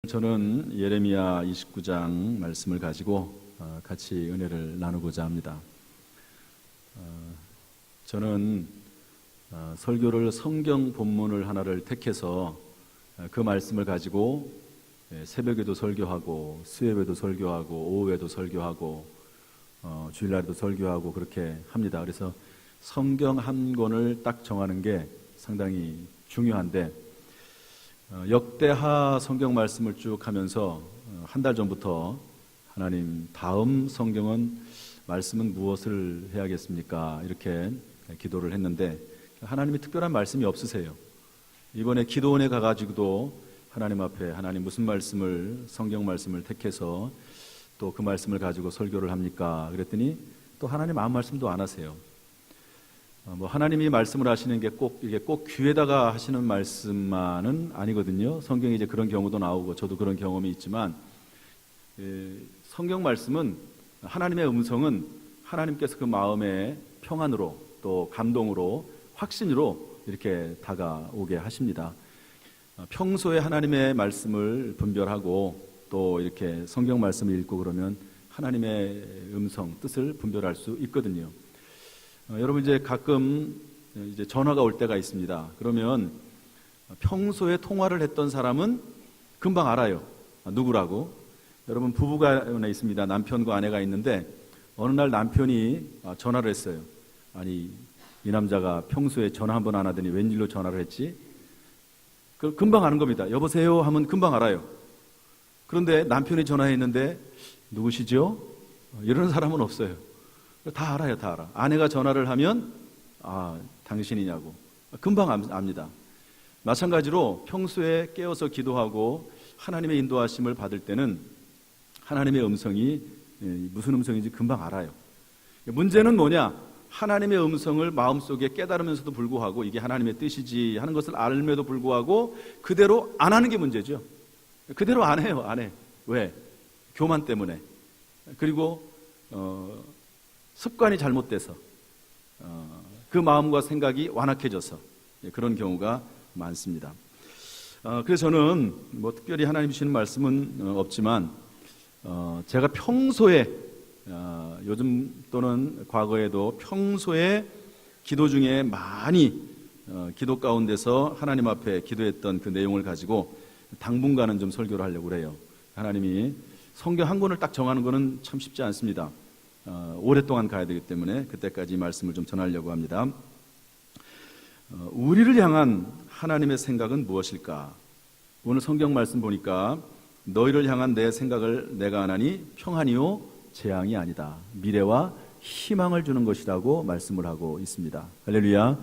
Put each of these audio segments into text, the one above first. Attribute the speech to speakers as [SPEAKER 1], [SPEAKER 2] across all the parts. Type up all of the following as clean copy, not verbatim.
[SPEAKER 1] 저는 예레미야 29장 말씀을 가지고 같이 은혜를 나누고자 합니다. 저는 설교를 성경 본문을 하나를 택해서 그 말씀을 가지고 새벽에도 설교하고 수요일에도 설교하고 오후에도 설교하고 주일날에도 설교하고 그렇게 합니다. 그래서 성경 한 권을 딱 정하는 게 상당히 중요한데 역대하 성경 말씀을 쭉 하면서 한 달 전부터 하나님 다음 성경은 말씀은 무엇을 해야겠습니까? 이렇게 기도를 했는데 하나님이 특별한 말씀이 없으세요. 이번에 기도원에 가가지고도 하나님 앞에 하나님 무슨 말씀을 성경 말씀을 택해서 또 그 말씀을 가지고 설교를 합니까? 그랬더니 또 하나님 아무 말씀도 안 하세요. 하나님이 말씀을 하시는 게 이게 꼭 귀에다가 하시는 말씀만은 아니거든요. 성경에 이제 그런 경우도 나오고 저도 그런 경험이 있지만 성경 말씀은 하나님의 음성은 하나님께서 그 마음의 평안으로 또 감동으로 확신으로 이렇게 다가오게 하십니다. 평소에 하나님의 말씀을 분별하고 또 이렇게 성경 말씀을 읽고 그러면 하나님의 음성, 뜻을 분별할 수 있거든요. 여러분 이제 가끔 이제 전화가 올 때가 있습니다. 그러면 평소에 통화를 했던 사람은 금방 알아요. 누구라고? 여러분 부부가 있습니다. 남편과 아내가 있는데 어느 날 남편이 전화를 했어요. 아니 이 남자가 평소에 전화 한 번 안 하더니 웬일로 전화를 했지? 금방 아는 겁니다. 여보세요 하면 금방 알아요. 그런데 남편이 전화했는데 누구시죠? 이러는 사람은 없어요. 다 알아요, 다 알아. 아내가 전화를 하면 당신이냐고 금방 압니다. 마찬가지로 평소에 깨어서 기도하고 하나님의 인도하심을 받을 때는 하나님의 음성이 무슨 음성인지 금방 알아요. 문제는 뭐냐? 하나님의 음성을 마음속에 깨달으면서도 불구하고 이게 하나님의 뜻이지 하는 것을 알면도 불구하고 그대로 안 하는 게 문제죠. 그대로 안 해요, 안 해. 왜? 교만 때문에. 그리고 습관이 잘못돼서 그 마음과 생각이 완악해져서 그런 경우가 많습니다. 그래서 저는 특별히 하나님 주시는 말씀은 없지만 제가 평소에 요즘 또는 과거에도 평소에 기도 중에 많이 기도 가운데서 하나님 앞에 기도했던 그 내용을 가지고 당분간은 좀 설교를 하려고 그래요. 하나님이 성경 한 권을 딱 정하는 것은 참 쉽지 않습니다. 오랫동안 가야 되기 때문에 그때까지 말씀을 좀 전하려고 합니다. 우리를 향한 하나님의 생각은 무엇일까? 오늘 성경 말씀 보니까 너희를 향한 내 생각을 내가 아나니 평안이요 재앙이 아니다. 미래와 희망을 주는 것이라고 말씀을 하고 있습니다. 할렐루야.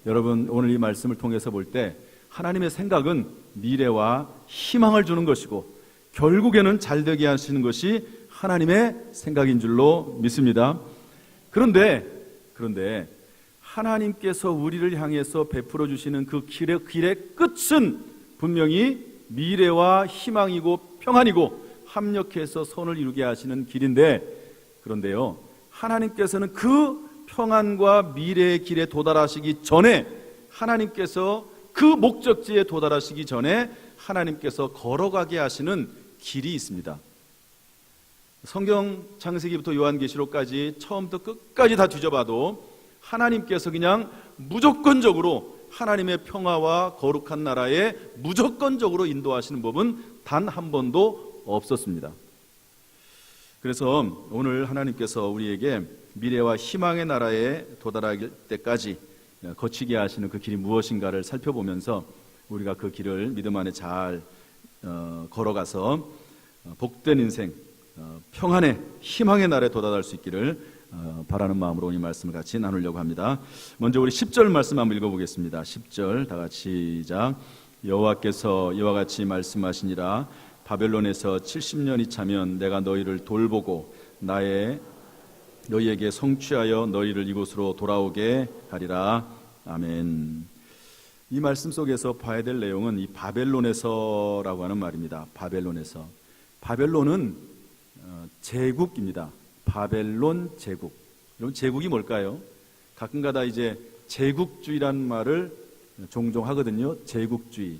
[SPEAKER 1] 여러분 오늘 이 말씀을 통해서 볼 때 하나님의 생각은 미래와 희망을 주는 것이고 결국에는 잘되게 하시는 것이 하나님의 생각인 줄로 믿습니다. 그런데 하나님께서 우리를 향해서 베풀어 주시는 그 길의 끝은 분명히 미래와 희망이고 평안이고 합력해서 선을 이루게 하시는 길인데 그런데요 하나님께서는 그 평안과 미래의 길에 도달하시기 전에 하나님께서 그 목적지에 도달하시기 전에 하나님께서 걸어가게 하시는 길이 있습니다. 성경 창세기부터 요한계시록까지 처음부터 끝까지 다 뒤져봐도 하나님께서 그냥 무조건적으로 하나님의 평화와 거룩한 나라에 무조건적으로 인도하시는 법은 단 한 번도 없었습니다. 그래서 오늘 하나님께서 우리에게 미래와 희망의 나라에 도달할 때까지 거치게 하시는 그 길이 무엇인가를 살펴보면서 우리가 그 길을 믿음 안에 잘 걸어가서 복된 인생 평안의 희망의 날에 도달할 수 있기를 바라는 마음으로 이 말씀을 같이 나누려고 합니다. 먼저 우리 10절 말씀 한번 읽어보겠습니다. 10절 다 같이 시작. 여호와께서 이와 같이 말씀하시니라 바벨론에서 70년이 차면 내가 너희를 돌보고 너희에게 성취하여 너희를 이곳으로 돌아오게 하리라. 아멘. 이 말씀 속에서 봐야 될 내용은 이 바벨론에서라고 하는 말입니다. 바벨론은 제국입니다. 바벨론 제국. 여러분 제국이 뭘까요? 가끔가다 이제 제국주의라는 말을 종종 하거든요. 제국주의.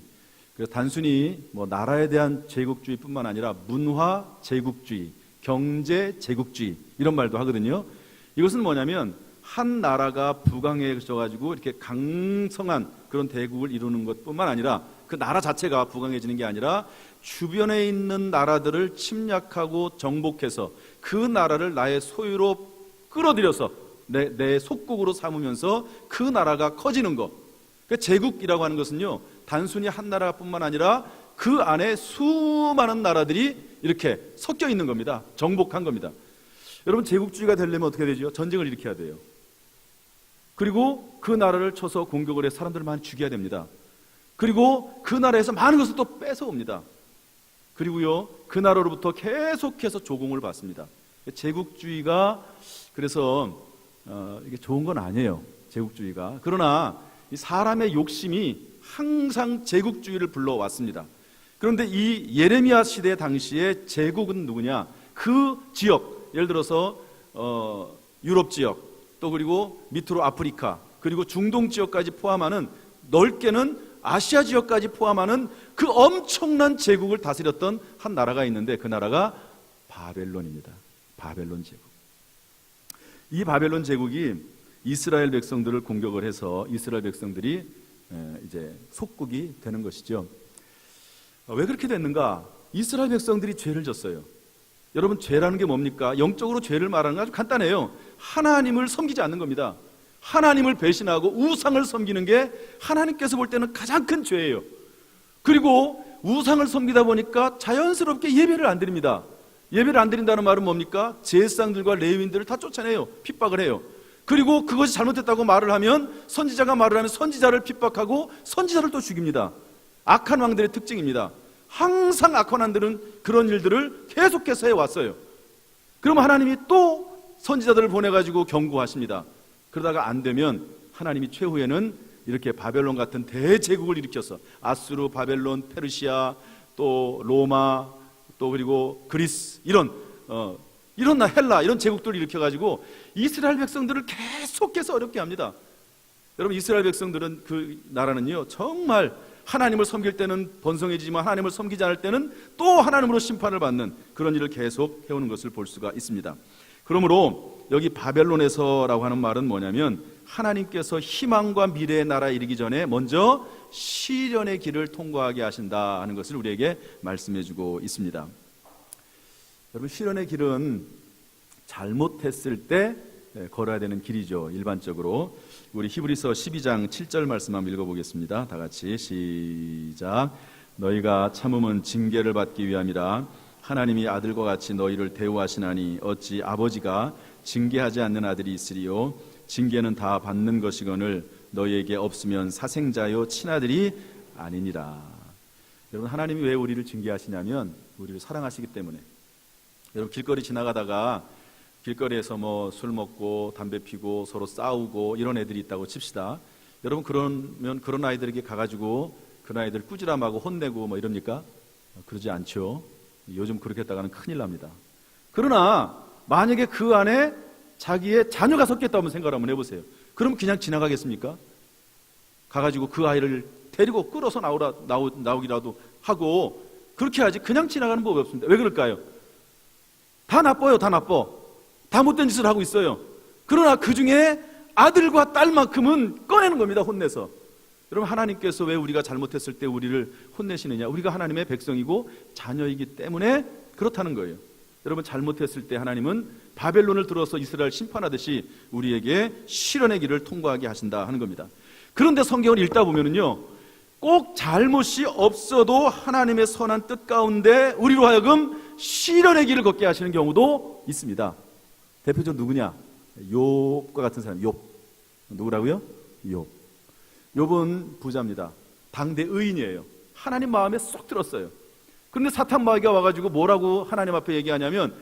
[SPEAKER 1] 그래서 단순히 뭐 나라에 대한 제국주의뿐만 아니라 문화 제국주의, 경제 제국주의 이런 말도 하거든요. 이것은 뭐냐면 한 나라가 부강해져 가지고 이렇게 강성한 그런 대국을 이루는 것뿐만 아니라 그 나라 자체가 부강해지는 게 아니라 주변에 있는 나라들을 침략하고 정복해서 그 나라를 나의 소유로 끌어들여서 내 속국으로 삼으면서 그 나라가 커지는 것. 그러니까 제국이라고 하는 것은요, 단순히 한 나라뿐만 아니라 그 안에 수많은 나라들이 이렇게 섞여 있는 겁니다. 정복한 겁니다. 여러분, 제국주의가 되려면 어떻게 되죠? 전쟁을 일으켜야 돼요. 그리고 그 나라를 쳐서 공격을 해서 사람들을 많이 죽여야 됩니다. 그리고 그 나라에서 많은 것을 또 뺏어옵니다. 그리고요, 그 나라로부터 계속해서 조공을 받습니다. 제국주의가 그래서 이게 좋은 건 아니에요. 제국주의가. 그러나 이 사람의 욕심이 항상 제국주의를 불러왔습니다. 그런데 이 예레미야 시대 당시에 제국은 누구냐? 그 지역, 예를 들어서 유럽 지역, 또 그리고 밑으로 아프리카, 그리고 중동 지역까지 포함하는, 넓게는 아시아 지역까지 포함하는 그 엄청난 제국을 다스렸던 한 나라가 있는데 그 나라가 바벨론입니다. 바벨론 제국. 이 바벨론 제국이 이스라엘 백성들을 공격을 해서 이스라엘 백성들이 이제 속국이 되는 것이죠. 왜 그렇게 됐는가? 이스라엘 백성들이 죄를 졌어요. 여러분, 죄라는 게 뭡니까? 영적으로 죄를 말하는 건 아주 간단해요. 하나님을 섬기지 않는 겁니다. 하나님을 배신하고 우상을 섬기는 게 하나님께서 볼 때는 가장 큰 죄예요. 그리고 우상을 섬기다 보니까 자연스럽게 예배를 안 드립니다. 예배를 안 드린다는 말은 뭡니까? 제사장들과 레위인들을 다 쫓아내요. 핍박을 해요. 그리고 그것이 잘못됐다고 말을 하면, 선지자가 말을 하면 선지자를 핍박하고 선지자를 또 죽입니다. 악한 왕들의 특징입니다. 항상 악한 왕들은 그런 일들을 계속해서 해왔어요. 그러면 하나님이 또 선지자들을 보내가지고 경고하십니다. 그러다가 안 되면 하나님이 최후에는 이렇게 바벨론 같은 대제국을 일으켜서 아수르, 바벨론, 페르시아, 또 로마, 또 그리고 그리스, 이런 헬라, 이런 제국들을 일으켜가지고 이스라엘 백성들을 계속해서 어렵게 합니다. 여러분, 이스라엘 백성들은, 그 나라는요, 정말 하나님을 섬길 때는 번성해지지만 하나님을 섬기지 않을 때는 또 하나님으로 심판을 받는 그런 일을 계속 해오는 것을 볼 수가 있습니다. 그러므로 여기 바벨론에서라고 하는 말은 뭐냐면, 하나님께서 희망과 미래의 나라에 이르기 전에 먼저 시련의 길을 통과하게 하신다 하는 것을 우리에게 말씀해주고 있습니다. 여러분, 시련의 길은 잘못했을 때 걸어야 되는 길이죠. 일반적으로 우리 히브리서 12장 7절 말씀 한번 읽어보겠습니다. 다 같이 시작. 너희가 참음은 징계를 받기 위함이라. 하나님이 아들과 같이 너희를 대우하시나니 어찌 아버지가 징계하지 않는 아들이 있으리요. 징계는 다 받는 것이거늘 너희에게 없으면 사생자요 친아들이 아니니라. 여러분, 하나님이 왜 우리를 징계하시냐면 우리를 사랑하시기 때문에. 여러분, 길거리 지나가다가 길거리에서 뭐 술 먹고 담배 피고 서로 싸우고 이런 애들이 있다고 칩시다. 여러분, 그러면 그런 아이들에게 가가지고 그런 아이들 꾸지람하고 혼내고 뭐 이럽니까? 그러지 않죠. 요즘 그렇게 했다가는 큰일 납니다. 그러나 만약에 그 안에 자기의 자녀가 섞였다고 한번 생각을 한번 해보세요. 그럼 그냥 지나가겠습니까? 가가지고 그 아이를 데리고 끌어서 나오기라도 하고 그렇게 하지, 그냥 지나가는 법이 없습니다. 왜 그럴까요? 다 나빠요. 다 나빠. 다 못된 짓을 하고 있어요. 그러나 그 중에 아들과 딸만큼은 꺼내는 겁니다. 혼내서. 여러분, 하나님께서 왜 우리가 잘못했을 때 우리를 혼내시느냐? 우리가 하나님의 백성이고 자녀이기 때문에 그렇다는 거예요. 여러분, 잘못했을 때 하나님은 바벨론을 들어서 이스라엘 심판하듯이 우리에게 시련의 길을 통과하게 하신다 하는 겁니다. 그런데 성경을 읽다 보면은요, 꼭 잘못이 없어도 하나님의 선한 뜻 가운데 우리로 하여금 시련의 길을 걷게 하시는 경우도 있습니다. 대표적으로 누구냐? 욥과 같은 사람. 욥. 누구라고요? 욥. 욥은 부자입니다. 당대 의인이에요. 하나님 마음에 쏙 들었어요. 그런데 사탄 마귀가 와가지고 뭐라고 하나님 앞에 얘기하냐면,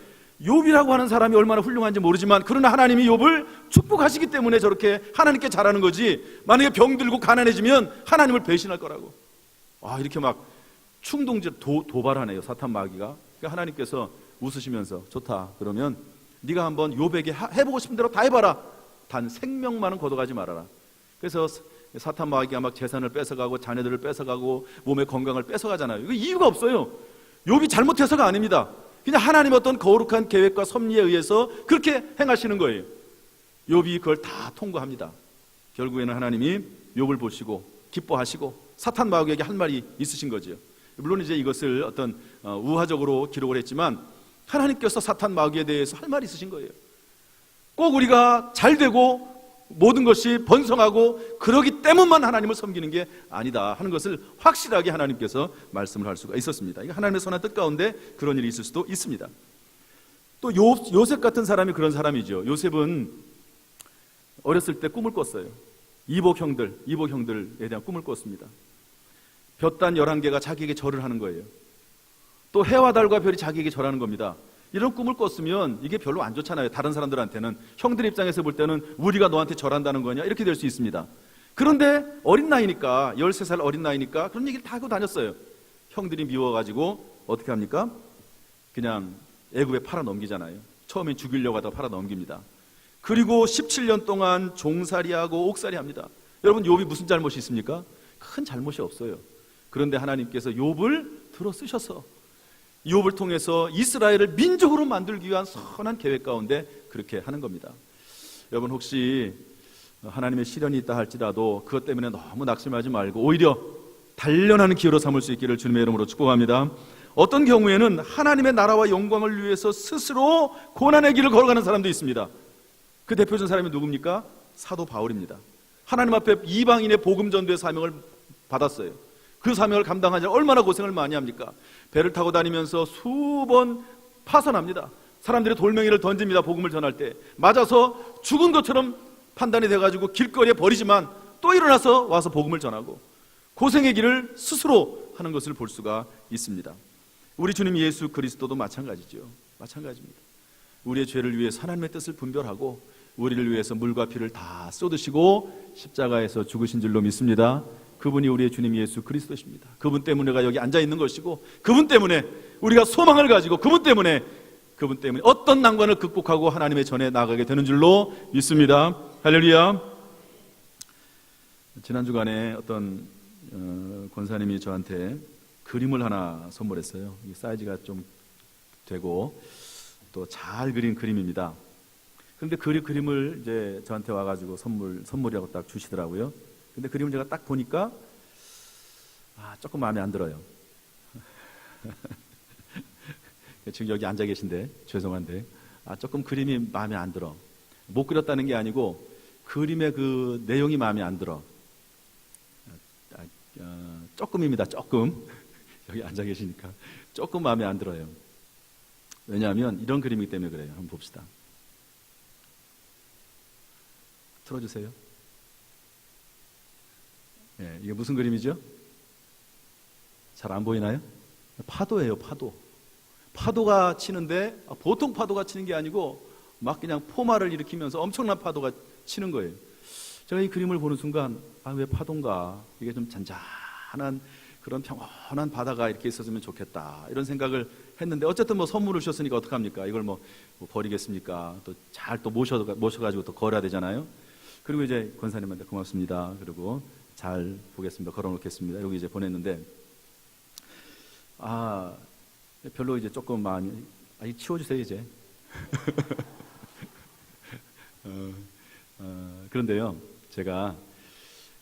[SPEAKER 1] 욥이라고 하는 사람이 얼마나 훌륭한지 모르지만 그러나 하나님이 욥을 축복하시기 때문에 저렇게 하나님께 잘하는 거지, 만약에 병들고 가난해지면 하나님을 배신할 거라고. 이렇게 막 충동질 도발하네요, 사탄 마귀가. 그러니까 하나님께서 웃으시면서, 좋다, 그러면 네가 한번 욥에게 해보고 싶은 대로 다 해봐라. 단 생명만은 거둬가지 말아라. 그래서 사탄 마귀가 막 재산을 뺏어가고 자녀들을 뺏어가고 몸의 건강을 뺏어가잖아요. 이거 이유가 없어요. 욥이 잘못해서가 아닙니다. 그냥 하나님의 어떤 거룩한 계획과 섭리에 의해서 그렇게 행하시는 거예요. 욥이 그걸 다 통과합니다. 결국에는 하나님이 욥을 보시고 기뻐하시고 사탄 마귀에게 할 말이 있으신 거죠. 물론 이제 이것을 어떤 우화적으로 기록을 했지만 하나님께서 사탄 마귀에 대해서 할 말이 있으신 거예요. 꼭 우리가 잘 되고 모든 것이 번성하고 그러기 때문만 하나님을 섬기는 게 아니다 하는 것을 확실하게 하나님께서 말씀을 할 수가 있었습니다. 이게 하나님의 선한 뜻 가운데 그런 일이 있을 수도 있습니다. 또 요셉 같은 사람이 그런 사람이죠. 요셉은 어렸을 때 꿈을 꿨어요. 이복 형들에 대한 꿈을 꿨습니다. 볕단 11개가 자기에게 절을 하는 거예요. 또 해와 달과 별이 자기에게 절하는 겁니다. 이런 꿈을 꿨으면 이게 별로 안 좋잖아요. 다른 사람들한테는. 형들 입장에서 볼 때는 우리가 너한테 절한다는 거냐 이렇게 될 수 있습니다. 그런데 어린 나이니까 13살 어린 나이니까 그런 얘기를 다 하고 다녔어요. 형들이 미워가지고 어떻게 합니까? 그냥 애굽에 팔아 넘기잖아요. 처음엔 죽이려고 하다가 팔아 넘깁니다. 그리고 17년 동안 종살이하고 옥살이합니다. 여러분 욥이 무슨 잘못이 있습니까? 큰 잘못이 없어요. 그런데 하나님께서 욥을 들어 쓰셔서 욥을 통해서 이스라엘을 민족으로 만들기 위한 선한 계획 가운데 그렇게 하는 겁니다. 여러분 혹시 하나님의 시련이 있다 할지라도 그것 때문에 너무 낙심하지 말고 오히려 단련하는 기회로 삼을 수 있기를 주님의 이름으로 축복합니다. 어떤 경우에는 하나님의 나라와 영광을 위해서 스스로 고난의 길을 걸어가는 사람도 있습니다. 그 대표적인 사람이 누굽니까? 사도 바울입니다. 하나님 앞에 이방인의 복음 전도의 사명을 받았어요. 그 사명을 감당하지 얼마나 고생을 많이 합니까? 배를 타고 다니면서 수번 파선합니다. 사람들이 돌멩이를 던집니다. 복음을 전할 때 맞아서 죽은 것처럼 판단이 돼가지고 길거리에 버리지만 또 일어나서 와서 복음을 전하고 고생의 길을 스스로 하는 것을 볼 수가 있습니다. 우리 주님 예수 그리스도도 마찬가지죠. 마찬가지입니다. 우리의 죄를 위해서 하나님의 뜻을 분별하고 우리를 위해서 물과 피를 다 쏟으시고 십자가에서 죽으신 줄로 믿습니다. 그분이 우리의 주님 예수 그리스도십니다. 그분 때문에 우리가 여기 앉아있는 것이고 그분 때문에 우리가 소망을 가지고 그분 때문에 어떤 난관을 극복하고 하나님의 전에 나아가게 되는 줄로 믿습니다. 할렐루야. 지난 주간에 어떤 권사님이 저한테 그림을 하나 선물했어요. 이 사이즈가 좀 되고 또 잘 그린 그림입니다. 그런데 그 그림을 이제 저한테 와가지고 선물이라고 딱 주시더라고요. 근데 그림을 제가 딱 보니까 조금 마음에 안 들어요. 지금 여기 앉아 계신데 죄송한데 조금 그림이 마음에 안 들어. 못 그렸다는 게 아니고 그림의 그 내용이 마음에 안 들어. 조금입니다. 조금. 여기 앉아 계시니까 조금 마음에 안 들어요. 왜냐하면 이런 그림이기 때문에 그래요. 한번 봅시다. 틀어주세요. 예, 이게 무슨 그림이죠? 잘 안 보이나요? 파도예요, 파도. 파도가 치는데 보통 파도가 치는 게 아니고 막 그냥 포마를 일으키면서 엄청난 파도가 치는 거예요. 제가 이 그림을 보는 순간 왜 파도인가? 이게 좀 잔잔한 그런 평온한 바다가 이렇게 있었으면 좋겠다 이런 생각을 했는데 어쨌든 뭐 선물을 주셨으니까 어떡합니까? 이걸 뭐 버리겠습니까? 또 잘 또 모셔가지고 또 걸어야 되잖아요. 그리고 이제 권사님한테 고맙습니다. 그리고 잘 보겠습니다. 걸어놓겠습니다. 이러고 이제 보냈는데 별로 이제 조금 마음이 이거 치워주세요 이제. 그런데요 제가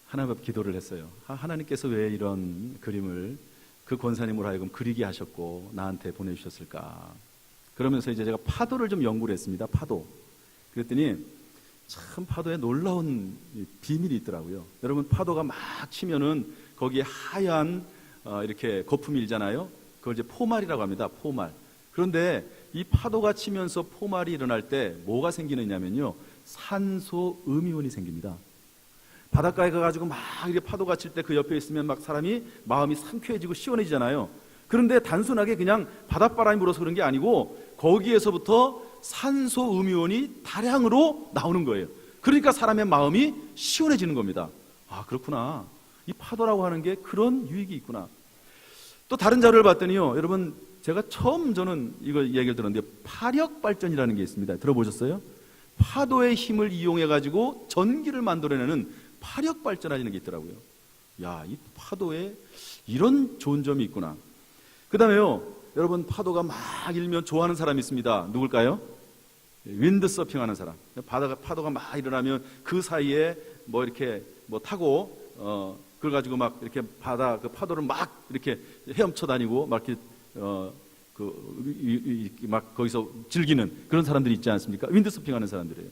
[SPEAKER 1] 하나님 앞에 기도를 했어요. 하나님께서 왜 이런 그림을 그 권사님으로 하여금 그리게 하셨고 나한테 보내주셨을까. 그러면서 이제 제가 파도를 좀 연구를 했습니다. 파도. 그랬더니 참 파도에 놀라운 비밀이 있더라고요. 여러분 파도가 막 치면은 거기에 하얀 이렇게 거품이 일잖아요. 그걸 이제 포말이라고 합니다. 포말. 그런데 이 파도가 치면서 포말이 일어날 때 뭐가 생기느냐면요. 산소 음이온이 생깁니다. 바닷가에 가가지고 막 이렇게 파도가 칠 때 그 옆에 있으면 막 사람이 마음이 상쾌해지고 시원해지잖아요. 그런데 단순하게 그냥 바닷바람이 불어서 그런 게 아니고 거기에서부터 산소 음이온이 다량으로 나오는 거예요. 그러니까 사람의 마음이 시원해지는 겁니다. 그렇구나. 이 파도라고 하는 게 그런 유익이 있구나. 또 다른 자료를 봤더니요. 여러분 제가 처음 저는 이거 얘기를 들었는데 파력발전이라는 게 있습니다. 들어보셨어요? 파도의 힘을 이용해 가지고 전기를 만들어내는 파력 발전하는 게 있더라고요. 야, 이 파도에 이런 좋은 점이 있구나. 그 다음에요, 여러분, 파도가 막 일면 좋아하는 사람이 있습니다. 누굴까요? 윈드 서핑하는 사람. 파도가 막 일어나면 그 사이에 뭐 이렇게 뭐 타고 그걸 가지고 막 이렇게 그 파도를 막 이렇게 헤엄쳐 다니고 막 이렇게 막 거기서 즐기는 그런 사람들이 있지 않습니까? 윈드 서핑하는 사람들이에요.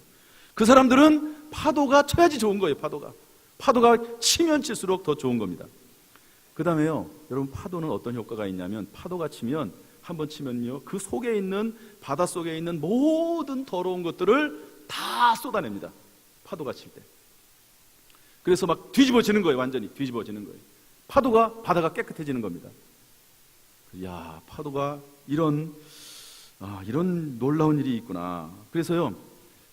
[SPEAKER 1] 그 사람들은 파도가 쳐야지 좋은 거예요. 파도가 치면 칠수록 더 좋은 겁니다. 그 다음에요, 여러분, 파도는 어떤 효과가 있냐면, 파도가 치면, 한번 치면요, 그 속에 있는, 바다 속에 있는 모든 더러운 것들을 다 쏟아냅니다. 파도가 칠 때. 그래서 막 뒤집어지는 거예요. 완전히 뒤집어지는 거예요. 바다가 깨끗해지는 겁니다. 야, 파도가 이런 놀라운 일이 있구나. 그래서요,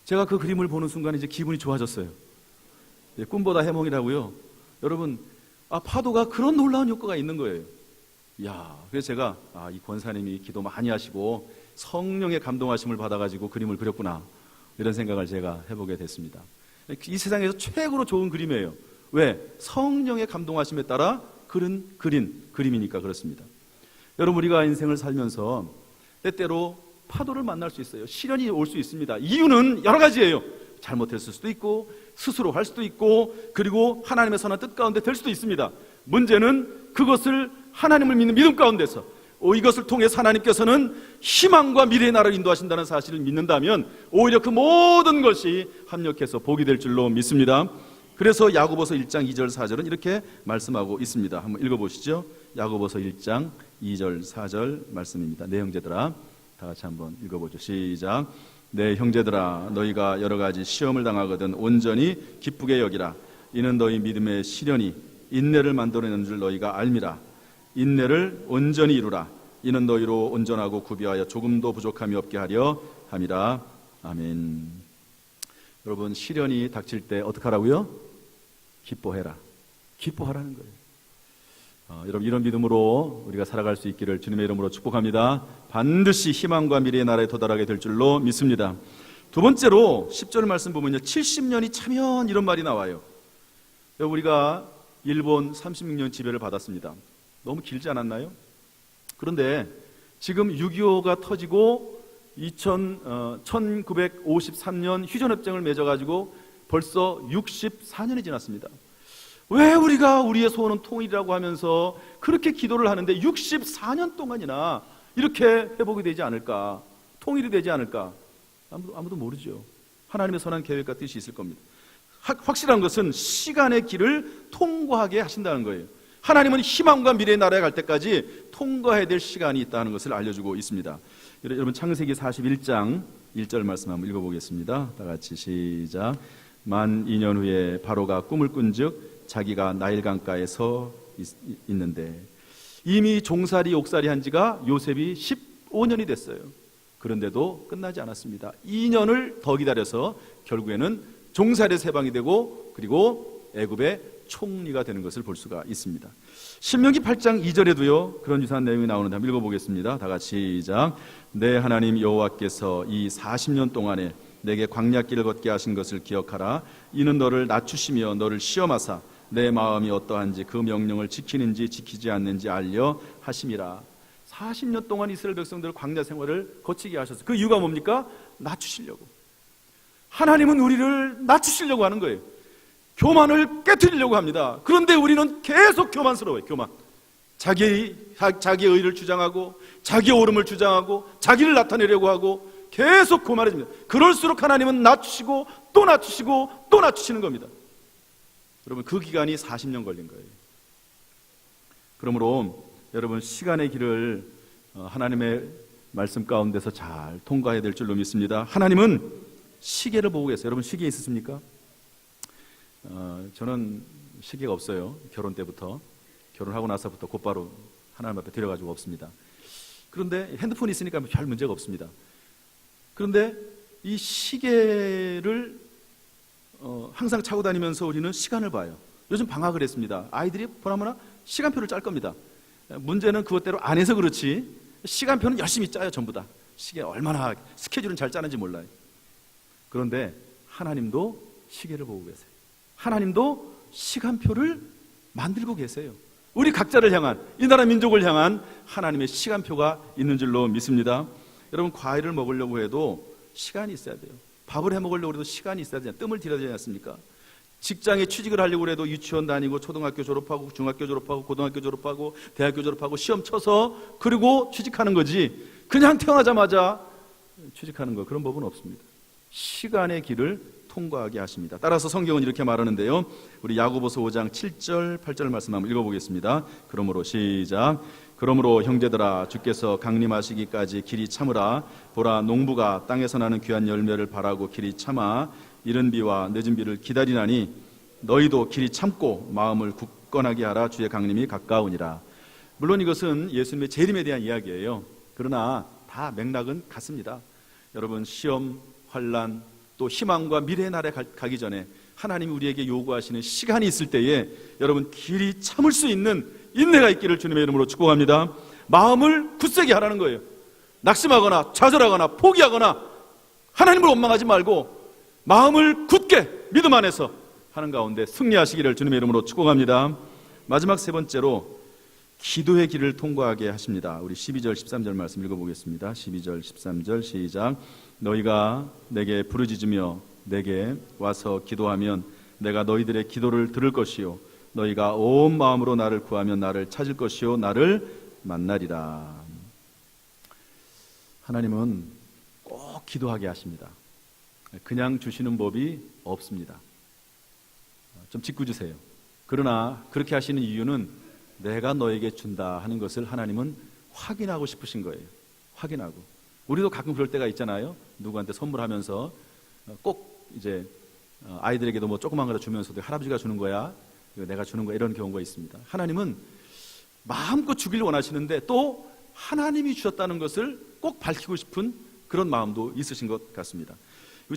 [SPEAKER 1] 제가 그 그림을 보는 순간 이제 기분이 좋아졌어요. 꿈보다 해몽이라고요. 여러분, 파도가 그런 놀라운 효과가 있는 거예요. 야, 그래서 제가 이 권사님이 기도 많이 하시고 성령의 감동하심을 받아가지고 그림을 그렸구나, 이런 생각을 제가 해보게 됐습니다. 이 세상에서 최고로 좋은 그림이에요. 왜? 성령의 감동하심에 따라 그린 그림이니까 그렇습니다. 여러분, 우리가 인생을 살면서 때때로 파도를 만날 수 있어요. 시련이 올 수 있습니다. 이유는 여러 가지예요. 잘못했을 수도 있고, 스스로 할 수도 있고, 그리고 하나님의 선한 뜻 가운데 될 수도 있습니다. 문제는 그것을 하나님을 믿는 믿음 가운데서 이것을 통해서 하나님께서는 희망과 미래의 나라를 인도하신다는 사실을 믿는다면 오히려 그 모든 것이 합력해서 복이 될 줄로 믿습니다. 그래서 야고보서 1장 2절 4절은 이렇게 말씀하고 있습니다. 한번 읽어보시죠. 야고보서 1장 2절 4절 말씀입니다. 내 형제들아, 다 같이 한번 읽어보죠. 시작. 내 형제들아, 너희가 여러 가지 시험을 당하거든 온전히 기쁘게 여기라. 이는 너희 믿음의 시련이 인내를 만들어내는 줄 너희가 알미라. 인내를 온전히 이루라. 이는 너희로 온전하고 구비하여 조금도 부족함이 없게 하려 함이라. 아멘. 여러분, 시련이 닥칠 때 어떻게 하라고요? 기뻐해라. 기뻐하라는 거예요. 여러분, 이런 믿음으로 우리가 살아갈 수 있기를 주님의 이름으로 축복합니다. 반드시 희망과 미래의 나라에 도달하게 될 줄로 믿습니다. 두 번째로 10절 말씀 보면요, 70년이 차면 이런 말이 나와요. 우리가 일본 36년 지배를 받았습니다. 너무 길지 않았나요? 그런데 지금 6.25가 터지고 1953년 휴전협정을 맺어가지고 벌써 64년이 지났습니다. 왜 우리가 우리의 소원은 통일이라고 하면서 그렇게 기도를 하는데 64년 동안이나 이렇게 회복이 되지 않을까, 통일이 되지 않을까? 아무도 모르죠. 하나님의 선한 계획과 뜻이 있을 겁니다. 확실한 것은 시간의 길을 통과하게 하신다는 거예요. 하나님은 희망과 미래의 나라에 갈 때까지 통과해야 될 시간이 있다는 것을 알려주고 있습니다. 여러분, 창세기 41장 1절 말씀 한번 읽어보겠습니다. 다 같이 시작. 만 2년 후에 바로가 꿈을 꾼즉 자기가 나일강가에 서 있는데 이미 종살이 옥살이 한 지가 요셉이 15년이 됐어요. 그런데도 끝나지 않았습니다. 2년을 더 기다려서 결국에는 종살이에서 해방이 되고 그리고 애굽의 총리가 되는 것을 볼 수가 있습니다. 신명기 8장 2절에도요 그런 유사한 내용이 나오는데 한번 읽어보겠습니다. 다 같이 시작. 내 하나님 여호와께서 이 40년 동안에 내게 광야길을 걷게 하신 것을 기억하라. 이는 너를 낮추시며 너를 시험하사 내 마음이 어떠한지 그 명령을 지키는지 지키지 않는지 알려 하심이라. 40년 동안 이스라엘 백성들 광야 생활을 거치게 하셨어요. 그 이유가 뭡니까? 낮추시려고. 하나님은 우리를 낮추시려고 하는 거예요. 교만을 깨트리려고 합니다. 그런데 우리는 계속 교만스러워요. 교만. 자기의 의를 주장하고 자기의 옳음을 주장하고 자기를 나타내려고 하고 계속 교만해집니다. 그럴수록 하나님은 낮추시고 또 낮추시고 또 낮추시는 겁니다. 여러분, 그 기간이 40년 걸린 거예요. 그러므로 여러분, 시간의 길을 하나님의 말씀 가운데서 잘 통과해야 될 줄로 믿습니다. 하나님은 시계를 보고 계세요. 여러분, 시계 있으십니까? 저는 시계가 없어요. 결혼 때부터. 결혼하고 나서부터 곧바로 하나님 앞에 데려가지고 없습니다. 그런데 핸드폰이 있으니까 별 문제가 없습니다. 그런데 이 시계를 항상 차고 다니면서 우리는 시간을 봐요. 요즘 방학을 했습니다. 아이들이 보나마나 시간표를 짤 겁니다. 문제는 그것대로 안 해서 그렇지 시간표는 열심히 짜요. 전부 다. 시계 얼마나 스케줄은 잘 짜는지 몰라요. 그런데 하나님도 시계를 보고 계세요. 하나님도 시간표를 만들고 계세요. 우리 각자를 향한, 이 나라 민족을 향한 하나님의 시간표가 있는 줄로 믿습니다. 여러분, 과일을 먹으려고 해도 시간이 있어야 돼요. 밥을 해 먹으려고 해도 시간이 있어야 되잖아요. 뜸을 들여야 되지 않습니까? 직장에 취직을 하려고 해도 유치원 다니고 초등학교 졸업하고 중학교 졸업하고 고등학교 졸업하고 대학교 졸업하고 시험 쳐서 그리고 취직하는 거지, 그냥 태어나자마자 취직하는 거, 그런 법은 없습니다. 시간의 길을 통과하게 하십니다. 따라서 성경은 이렇게 말하는데요, 우리 야고보서 5장 7절 8절 말씀 한번 읽어보겠습니다. 그러므로 시작. 그러므로 형제들아, 주께서 강림하시기까지 길이 참으라. 보라, 농부가 땅에서 나는 귀한 열매를 바라고 길이 참아 이른 비와 늦은 비를 기다리나니 너희도 길이 참고 마음을 굳건하게 하라. 주의 강림이 가까우니라. 물론 이것은 예수님의 재림에 대한 이야기예요. 그러나 다 맥락은 같습니다. 여러분, 시험, 환난, 또 희망과 미래의 날에 가기 전에 하나님이 우리에게 요구하시는 시간이 있을 때에 여러분, 길이 참을 수 있는 인내가 있기를 주님의 이름으로 축복합니다. 마음을 굳세게 하라는 거예요. 낙심하거나 좌절하거나 포기하거나 하나님을 원망하지 말고 마음을 굳게 믿음 안에서 하는 가운데 승리하시기를 주님의 이름으로 축복합니다. 마지막 세 번째로 기도의 길을 통과하게 하십니다. 우리 12절 13절 말씀 읽어보겠습니다. 12절 13절 시작. 너희가 내게 부르짖으며 내게 와서 기도하면 내가 너희들의 기도를 들을 것이요 너희가 온 마음으로 나를 구하면 나를 찾을 것이요 나를 만나리라. 하나님은 꼭 기도하게 하십니다. 그냥 주시는 법이 없습니다. 좀 짓궂으세요. 그러나 그렇게 하시는 이유는 내가 너에게 준다 하는 것을 하나님은 확인하고 싶으신 거예요. 확인하고. 우리도 가끔 그럴 때가 있잖아요. 누구한테 선물하면서 꼭 이제 아이들에게도 뭐 조그만 거다 주면서도 할아버지가 주는 거야, 내가 주는 거야, 이런 경우가 있습니다. 하나님은 마음껏 주길 원하시는데 또 하나님이 주셨다는 것을 꼭 밝히고 싶은 그런 마음도 있으신 것 같습니다.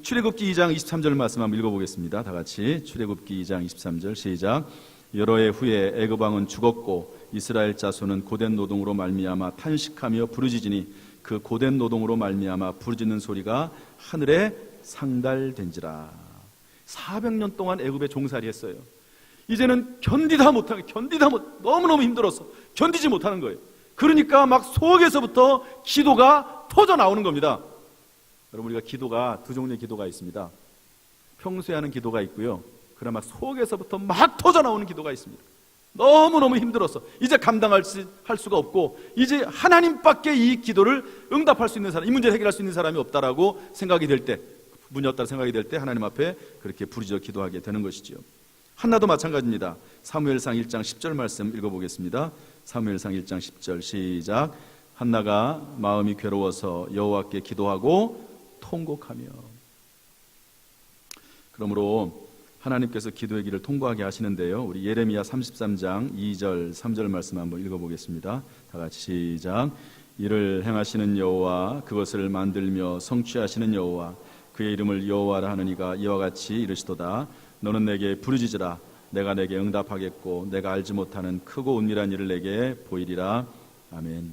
[SPEAKER 1] 출애굽기 2장 23절 말씀 한번 읽어보겠습니다. 다 같이 출애굽기 2장 23절 시작. 여러 해 후에 애굽 왕은 죽었고 이스라엘 자손은 고된 노동으로 말미암아 탄식하며 부르짖으니 그 고된 노동으로 말미암아 부르짖는 소리가 하늘에 상달된지라. 400년 동안 애굽에 종살이 했어요. 이제는 너무너무 힘들어서 견디지 못하는 거예요. 그러니까 막 속에서부터 기도가 터져 나오는 겁니다. 여러분, 우리가 기도가 두 종류의 기도가 있습니다. 평소에 하는 기도가 있고요, 그러나 막 속에서부터 막 터져 나오는 기도가 있습니다. 너무너무 힘들어서 이제 감당할 수가 없고 이제 하나님밖에 이 기도를 응답할 수 있는 사람, 이 문제를 해결할 수 있는 사람이 없다라고 생각이 될 때, 분이 없다고 생각이 될 때 하나님 앞에 그렇게 부르짖어 기도하게 되는 것이지요. 한나도 마찬가지입니다. 사무엘상 1장 10절 말씀 읽어보겠습니다. 사무엘상 1장 10절 시작. 한나가 마음이 괴로워서 여호와께 기도하고 통곡하며. 그러므로 하나님께서 기도의 길을 통과하게 하시는데요, 우리 예레미야 33장 2절 3절 말씀 한번 읽어보겠습니다. 다 같이 시작. 이를 행하시는 여호와, 그것을 만들며 성취하시는 여호와, 그의 이름을 여호와라 하느니가 이와 같이 이르시도다. 너는 내게 부르짖으라. 내가 내게 응답하겠고 내가 알지 못하는 크고 은밀한 일을 내게 보이리라. 아멘.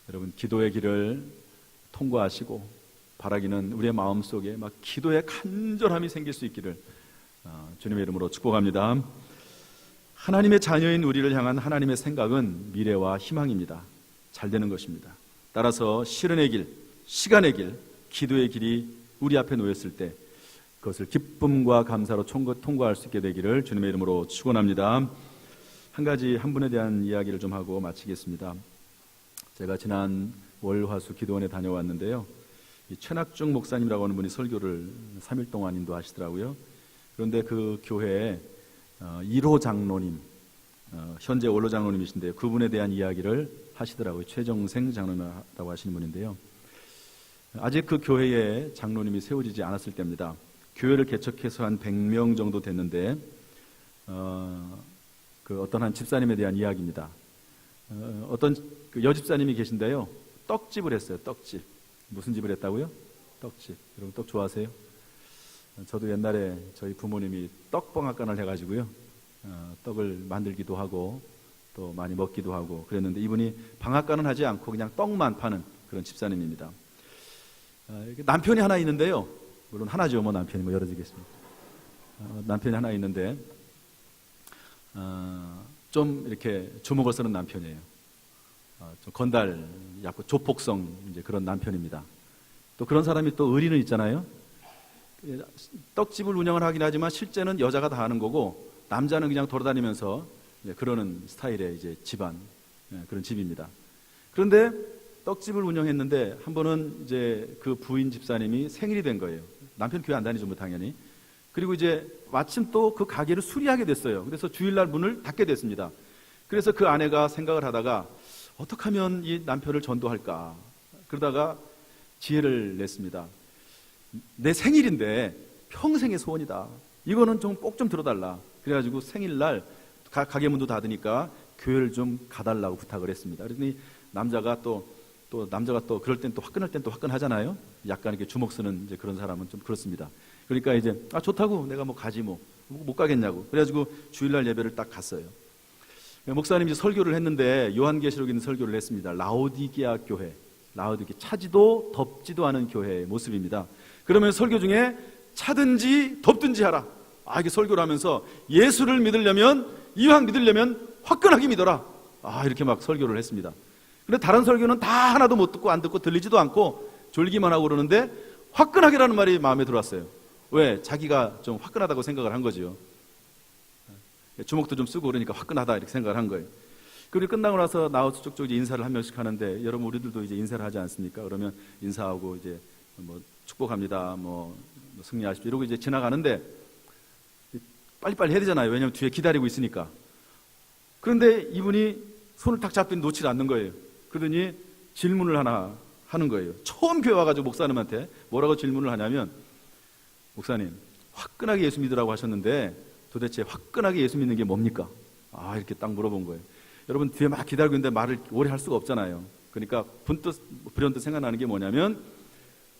[SPEAKER 1] 여러분, 기도의 길을 통과하시고 바라기는 우리의 마음속에 막 기도의 간절함이 생길 수 있기를 주님의 이름으로 축복합니다. 하나님의 자녀인 우리를 향한 하나님의 생각은 미래와 희망입니다. 잘 되는 것입니다. 따라서 실현의 길, 시간의 길, 기도의 길이 우리 앞에 놓였을 때 그것을 기쁨과 감사로 통과할 수 있게 되기를 주님의 이름으로 축원합니다. 한 가지, 한 분에 대한 이야기를 좀 하고 마치겠습니다. 제가 지난 월, 화, 수 기도원에 다녀왔는데요, 이 최낙중 목사님이라고 하는 분이 설교를 3일 동안 인도하시더라고요. 그런데 그 교회에 1호 장로님, 현재 원로 장로님이신데요, 그분에 대한 이야기를 하시더라고요. 최정생 장로님이라고 하시는 분인데요, 아직 그 교회에 장로님이 세워지지 않았을 때입니다. 교회를 개척해서 한 100명 정도 됐는데 그 어떤 한 집사님에 대한 이야기입니다. 어떤 그 여집사님이 계신데요, 떡집을 했어요. 떡집. 무슨 집을 했다고요? 떡집. 여러분, 떡 좋아하세요? 저도 옛날에 저희 부모님이 떡방앗간을 해가지고요, 떡을 만들기도 하고 또 많이 먹기도 하고 그랬는데, 이분이 방앗간은 하지 않고 그냥 떡만 파는 그런 집사님입니다. 남편이 하나 있는데요, 물론 하나죠, 뭐 남편이 뭐 여러 지겠습니까? 남편이 하나 있는데 좀 이렇게 주먹을 쓰는 남편이에요. 좀 건달, 약간 조폭성 이제 그런 남편입니다. 또 그런 사람이 또 의리는 있잖아요. 떡집을 운영을 하긴 하지만 실제는 여자가 다 하는 거고 남자는 그냥 돌아다니면서 그러는 스타일의 이제 집안, 그런 집입니다. 그런데 떡집을 운영했는데 한 번은 이제 그 부인 집사님이 생일이 된 거예요. 남편 교회 안 다니죠, 뭐 당연히. 그리고 이제 마침 또 그 가게를 수리하게 됐어요. 그래서 주일날 문을 닫게 됐습니다. 그래서 그 아내가 생각을 하다가 어떻게 하면 이 남편을 전도할까? 그러다가 지혜를 냈습니다. 내 생일인데 평생의 소원이다. 이거는 좀 꼭 좀 들어달라. 그래가지고 생일날 가게 문도 닫으니까 교회를 좀 가달라고 부탁을 했습니다. 그랬더니 남자가 또 그럴 땐 또 화끈할 땐 또 화끈하잖아요. 약간 이렇게 주먹 쓰는 이제 그런 사람은 좀 그렇습니다. 그러니까 이제 좋다고 내가 뭐 가지 뭐 못 가겠냐고. 그래가지고 주일날 예배를 딱 갔어요. 목사님이 설교를 했는데 요한계시록에 있는 설교를 했습니다. 라오디게아 교회, 라오디게 차지도 덥지도 않은 교회의 모습입니다. 그러면 설교 중에 차든지 덥든지 하라. 이게 설교를 하면서 예수를 믿으려면, 이왕 믿으려면 화끈하게 믿어라. 이렇게 막 설교를 했습니다. 근데 다른 설교는 다 하나도 못 듣고 안 듣고 들리지도 않고 졸기만 하고 그러는데 화끈하게라는 말이 마음에 들어왔어요. 왜? 자기가 좀 화끈하다고 생각을 한 거죠. 주먹도 좀 쓰고 그러니까 화끈하다 이렇게 생각을 한 거예요. 그리고 끝나고 나서 나와서 쪽쪽 인사를 한 명씩 하는데, 여러분 우리들도 이제 인사를 하지 않습니까? 그러면 인사하고 이제 뭐 축복합니다, 뭐 승리하십시오 이러고 이제 지나가는데 빨리빨리 해야 되잖아요. 왜냐하면 뒤에 기다리고 있으니까. 그런데 이분이 손을 딱 잡더니 놓지 않는 거예요. 그러더니 질문을 하나 하는 거예요. 처음 교회 와가지고 목사님한테 뭐라고 질문을 하냐면, 목사님 화끈하게 예수 믿으라고 하셨는데 도대체 화끈하게 예수 믿는 게 뭡니까? 이렇게 딱 물어본 거예요. 여러분 뒤에 막 기다리고 있는데 말을 오래 할 수가 없잖아요. 그러니까 불현듯 생각나는 게 뭐냐면,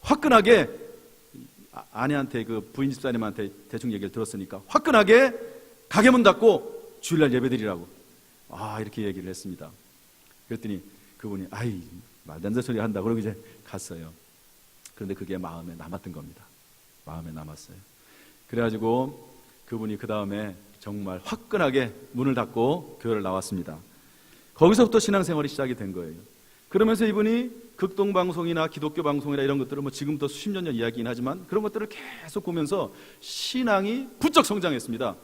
[SPEAKER 1] 화끈하게 아내한테, 그 부인 집사님한테 대충 얘기를 들었으니까 화끈하게 가게 문 닫고 주일날 예배드리라고 이렇게 얘기를 했습니다. 그랬더니 그분이 말도 안 되는 소리 한다 그러고 이제 갔어요. 그런데 그게 마음에 남았던 겁니다. 마음에 남았어요. 그래가지고 그분이 그 다음에 정말 화끈하게 문을 닫고 교회를 나왔습니다. 거기서부터 신앙생활이 시작이 된 거예요. 그러면서 이분이 극동방송이나 기독교 방송이나 이런 것들을 뭐 지금부터 수십 년 전 이야기긴 하지만 그런 것들을 계속 보면서 신앙이 부쩍 성장했습니다.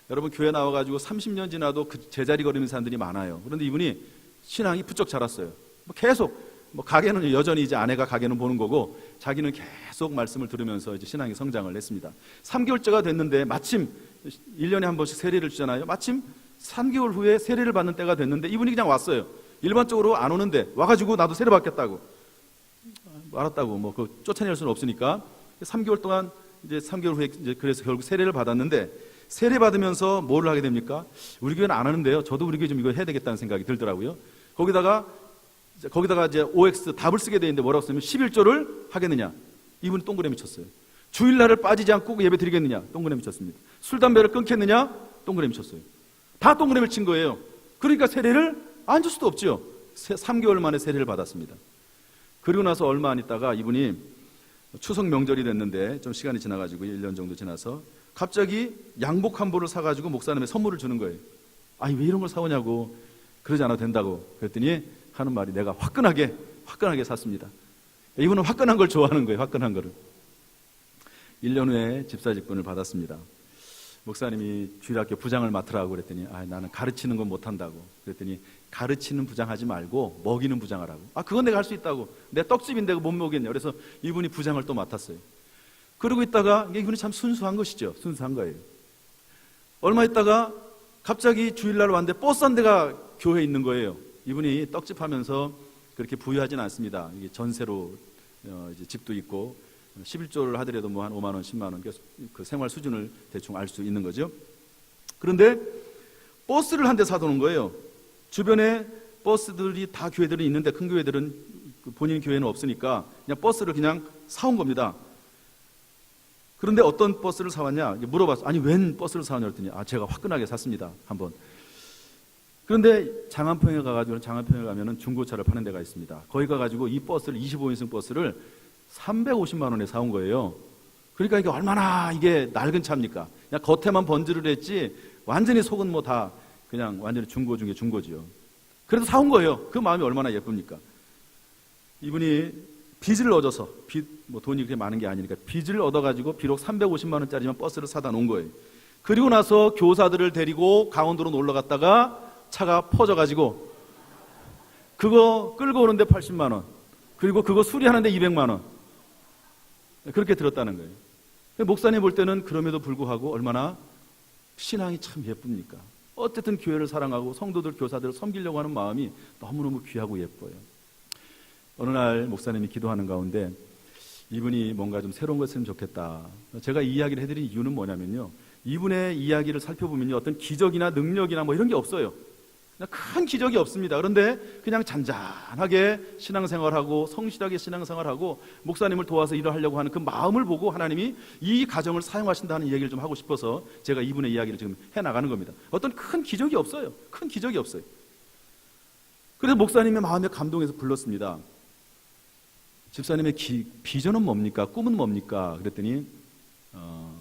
[SPEAKER 1] 여러분 교회 나와가지고 30년 지나도 그 제자리 걸으는 사람들이 많아요. 그런데 이분이 신앙이 부쩍 자랐어요. 계속 가게는 여전히 이제 아내가 가게는 보는 거고 자기는 계속 말씀을 들으면서 이제 신앙이 성장을 했습니다. 3개월째가 됐는데 마침 1년에 한 번씩 세례를 주잖아요. 마침 3개월 후에 세례를 받는 때가 됐는데 이분이 그냥 왔어요. 일반적으로 안 오는데 와가지고 나도 세례 받겠다고. 알았다고 그 쫓아낼 수는 없으니까 3개월 동안 이제 3개월 후에 이제 그래서 결국 세례를 받았는데, 세례 받으면서 뭐를 하게 됩니까? 우리 교회는 안 하는데요. 저도 우리 교회 좀 이거 해야 되겠다는 생각이 들더라고요. 거기다가 이제 OX 답을 쓰게 돼 있는데 뭐라고 쓰면 11조를 하겠느냐? 이분이 동그라미 쳤어요. 주일날을 빠지지 않고 예배 드리겠느냐? 동그라미 쳤습니다. 술, 담배를 끊겠느냐? 동그라미 쳤어요. 다 동그라미를 친 거예요. 그러니까 세례를 안 줄 수도 없죠. 3개월 만에 세례를 받았습니다. 그리고 나서 얼마 안 있다가 이분이 추석 명절이 됐는데 좀 시간이 지나가지고 1년 정도 지나서 갑자기 양복 한 벌을 사가지고 목사님의 선물을 주는 거예요. 왜 이런 걸 사오냐고. 그러지 않아도 된다고. 그랬더니 하는 말이, 내가 화끈하게 샀습니다. 이분은 화끈한 걸 좋아하는 거예요. 화끈한 거를. 1년 후에 집사 직분을 받았습니다. 목사님이 주일학교 부장을 맡으라고 그랬더니 나는 가르치는 건 못한다고. 그랬더니 가르치는 부장 하지 말고 먹이는 부장 하라고. 그건 내가 할 수 있다고. 내 떡집인데 못 먹겠냐. 그래서 이분이 부장을 또 맡았어요. 그러고 있다가 이분이 참 순수한 것이죠. 순수한 거예요. 얼마 있다가 갑자기 주일날 왔는데 버스 한 대가 교회에 있는 거예요. 이분이 떡집 하면서 그렇게 부유하진 않습니다. 이게 전세로 이제 집도 있고 11조를 하더라도 한 5만 원, 10만 원 그 생활 수준을 대충 알 수 있는 거죠. 그런데 버스를 한 대 사두는 거예요. 주변에 버스들이 다 교회들은 있는데 큰 교회들은 본인 교회는 없으니까 그냥 버스를 그냥 사온 겁니다. 그런데 어떤 버스를 사왔냐 물어봤어. 웬 버스를 사왔냐 그랬더니 제가 화끈하게 샀습니다. 한번. 그런데 장안평에 가면은 중고차를 파는 데가 있습니다. 거기 가가지고 이 버스를 25인승 버스를 350만 원에 사온 거예요. 그러니까 이게 얼마나 이게 낡은 차입니까? 그냥 겉에만 번지르르 했지 완전히 속은 뭐 다 그냥 완전히 중고 중에 중고지요. 그래도 사온 거예요. 그 마음이 얼마나 예쁩니까? 이분이 빚을 얻어서 뭐 돈이 그렇게 많은 게 아니니까 빚을 얻어가지고 비록 350만 원짜리만 버스를 사다 놓은 거예요. 그리고 나서 교사들을 데리고 강원도로 놀러 갔다가 차가 퍼져가지고 그거 끌고 오는데 80만 원, 그리고 그거 수리하는데 200만 원, 그렇게 들었다는 거예요. 목사님 볼 때는 그럼에도 불구하고 얼마나 신앙이 참 예쁩니까? 어쨌든 교회를 사랑하고 성도들, 교사들을 섬기려고 하는 마음이 너무너무 귀하고 예뻐요. 어느 날 목사님이 기도하는 가운데 이분이 뭔가 좀 새로운 걸 했으면 좋겠다. 제가 이 이야기를 해드린 이유는 뭐냐면요, 이분의 이야기를 살펴보면요, 어떤 기적이나 능력이나 뭐 이런 게 없어요. 그냥 큰 기적이 없습니다. 그런데 그냥 잔잔하게 신앙생활하고 성실하게 신앙생활하고 목사님을 도와서 일을 하려고 하는 그 마음을 보고 하나님이 이 가정을 사용하신다는 얘기를 좀 하고 싶어서 제가 이분의 이야기를 지금 해나가는 겁니다. 어떤 큰 기적이 없어요. 큰 기적이 없어요. 그래서 목사님의 마음에 감동해서 불렀습니다. 집사님의 비전은 뭡니까? 꿈은 뭡니까? 그랬더니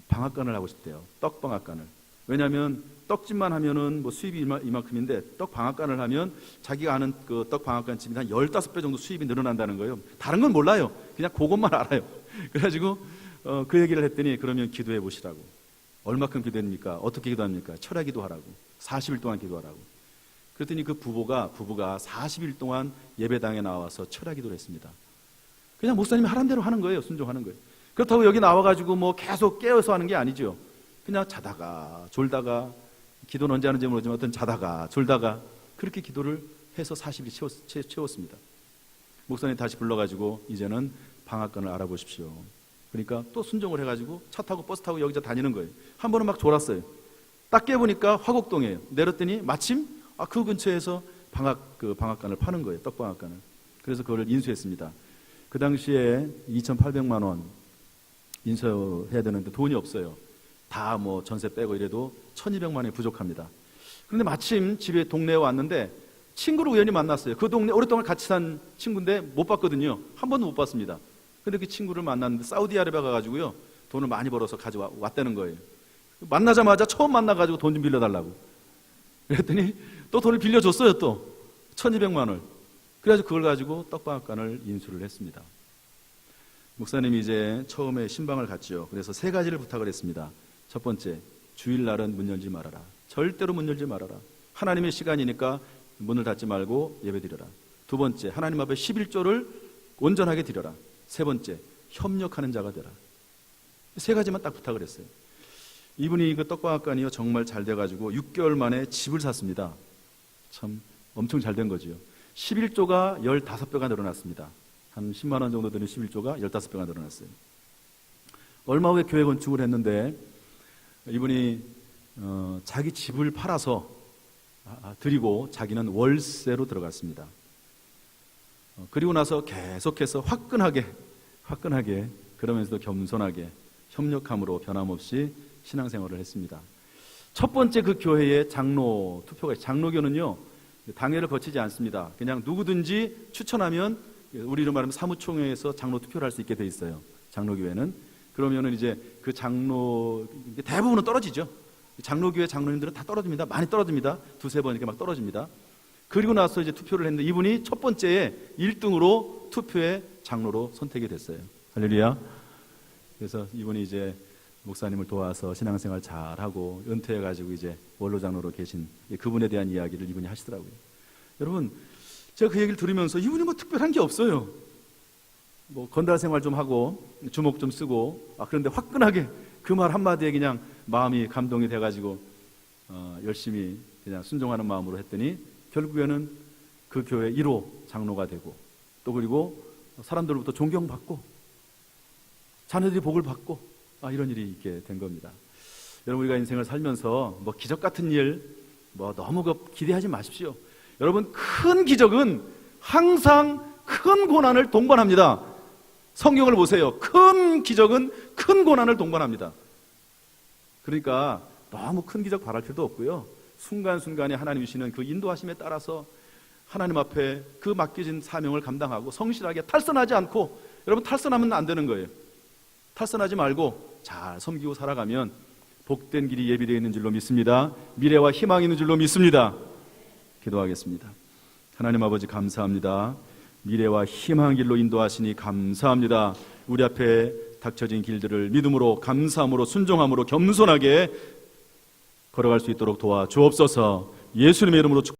[SPEAKER 1] 방앗간을 하고 싶대요. 떡 방앗간을. 왜냐하면 떡집만 하면은 뭐 수입이 이만큼인데 떡 방앗간을 하면 자기가 아는 그 떡 방앗간 집이 한 15배 정도 수입이 늘어난다는 거예요. 다른 건 몰라요. 그냥 그것만 알아요. 그래가지고 그 얘기를 했더니 그러면 기도해 보시라고. 얼마큼 기도합니까? 어떻게 기도합니까? 철야 기도하라고. 40일 동안 기도하라고. 그랬더니 그 부부가 40일 동안 예배당에 나와서 철야 기도를 했습니다. 그냥 목사님이 하란 대로 하는 거예요. 순종하는 거예요. 그렇다고 여기 나와가지고 뭐 계속 깨어서 하는 게 아니죠. 그냥 자다가 졸다가, 기도는 언제 하는지 모르지만 어떤 자다가 졸다가 그렇게 기도를 해서 40일 채웠습니다. 목사님 다시 불러가지고 이제는 방앗간을 알아보십시오. 그러니까 또 순종을 해가지고 차 타고 버스 타고 여기저 다니는 거예요. 한 번은 막 졸았어요. 딱 깨보니까 화곡동이에요. 내렸더니 마침 그 근처에서 방앗간을 파는 거예요. 떡방앗간을. 그래서 그걸 인수했습니다. 그 당시에 2,800만 원 인수해야 되는데 돈이 없어요. 다 뭐 전세 빼고 이래도 1,200만 원이 부족합니다. 그런데 마침 집에 동네에 왔는데 친구를 우연히 만났어요. 그 동네 오랫동안 같이 산 친구인데 못 봤거든요. 한 번도 못 봤습니다. 근데 그 친구를 만났는데 사우디아라비아 가가지고요, 돈을 많이 벌어서 가져왔다는 거예요. 만나자마자 처음 만나가지고 돈 좀 빌려달라고. 그랬더니 또 돈을 빌려줬어요. 또 1,200만 원. 그래가지고 그걸 가지고 떡방앗간을 인수를 했습니다. 목사님이 이제 처음에 신방을 갔죠. 그래서 3가지를 부탁을 했습니다. 첫 번째, 주일날은 문 열지 말아라. 절대로 문 열지 말아라. 하나님의 시간이니까 문을 닫지 말고 예배드려라. 두 번째, 하나님 앞에 11조를 온전하게 드려라. 세 번째, 협력하는 자가 되라. 3가지만 딱 부탁을 했어요. 이분이 그 떡방앗간이요, 정말 잘 돼가지고 6개월 만에 집을 샀습니다. 참 엄청 잘 된 거지요. 11조가 15배가 늘어났습니다. 한 10만 원 정도 드는 11조가 15배가 늘어났어요. 얼마 후에 교회 건축을 했는데 이분이 자기 집을 팔아서 드리고 자기는 월세로 들어갔습니다. 그리고 나서 계속해서 화끈하게 그러면서도 겸손하게 협력함으로 변함없이 신앙생활을 했습니다. 첫 번째 그 교회에 장로 투표가 있어요. 장로교는요, 당회를 거치지 않습니다. 그냥 누구든지 추천하면 우리로 말하면 사무총회에서 장로 투표를 할 수 있게 돼 있어요. 장로교회는. 그러면은 이제 그 장로 대부분은 떨어지죠. 장로교회 장로님들은 다 떨어집니다. 많이 떨어집니다. 2-3번 이렇게 막 떨어집니다. 그리고 나서 이제 투표를 했는데 이분이 첫 번째에 1등으로 투표에 장로로 선택이 됐어요. 할렐루야. 그래서 이분이 이제 목사님을 도와서 신앙생활 잘하고 은퇴해가지고 이제 원로 장로로 계신 그분에 대한 이야기를 이분이 하시더라고요. 여러분, 제가 그 얘기를 들으면서 이분이 뭐 특별한 게 없어요. 뭐 건달 생활 좀 하고 주목 좀 쓰고 그런데 화끈하게 그 말 한마디에 그냥 마음이 감동이 돼가지고 열심히 그냥 순종하는 마음으로 했더니 결국에는 그 교회 1호 장로가 되고 또 그리고 사람들로부터 존경받고 자녀들이 복을 받고 이런 일이 있게 된 겁니다. 여러분, 우리가 인생을 살면서 뭐 기적 같은 일 뭐 너무 기대하지 마십시오. 여러분, 큰 기적은 항상 큰 고난을 동반합니다. 성경을 보세요. 큰 기적은 큰 고난을 동반합니다. 그러니까 너무 큰 기적 바랄 필요도 없고요. 순간순간에 하나님이 주시는 그 인도하심에 따라서 하나님 앞에 그 맡겨진 사명을 감당하고 성실하게 탈선하지 않고, 여러분 탈선하면 안 되는 거예요. 탈선하지 말고 잘 섬기고 살아가면 복된 길이 예비되어 있는 줄로 믿습니다. 미래와 희망이 있는 줄로 믿습니다. 기도하겠습니다. 하나님 아버지 감사합니다. 미래와 희망의 길로 인도하시니 감사합니다. 우리 앞에 닥쳐진 길들을 믿음으로, 감사함으로, 순종함으로 겸손하게 걸어갈 수 있도록 도와주옵소서. 예수님의 이름으로 축복합니다.